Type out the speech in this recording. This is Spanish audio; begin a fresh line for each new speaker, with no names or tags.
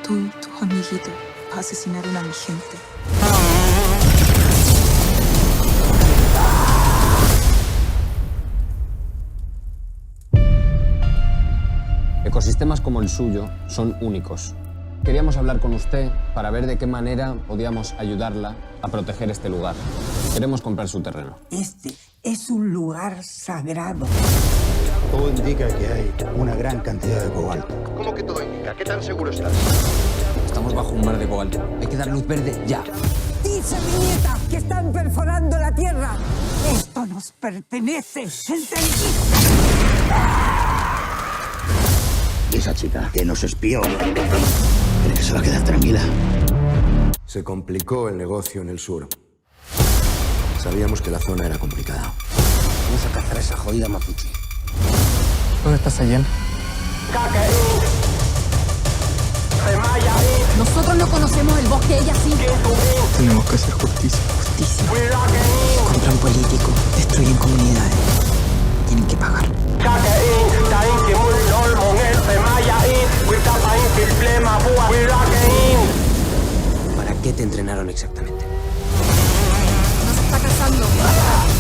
Tú y tus amiguitos asesinaron a mi gente.
Ecosistemas como el suyo son únicos. Queríamos hablar con usted para ver de qué manera podíamos ayudarla a proteger este lugar. Queremos comprar su terreno.
Este es un lugar sagrado.
Todo indica que hay una gran cantidad de cobalto.
¿Cómo que todo indica? ¿Qué tan seguro estás?
Estamos bajo un mar de cobalto. Hay que dar luz verde ya.
¡Dice mi nieta que están perforando la tierra! ¡Esto nos pertenece! ¿Entendido?
Esa chica que nos espió, ¿cree que se va a quedar tranquila?
Se complicó el negocio en el sur. Sabíamos que la zona era complicada.
Vamos a cazar a esa jodida mapuche.
¿Dónde está Sayen?
Nosotros no conocemos el bosque, ella sí.
Tenemos que hacer justicia.
Justicia. Compran políticos, destruyen comunidades. Tienen que pagar.
¿Para qué te entrenaron exactamente?
Nos está cazando.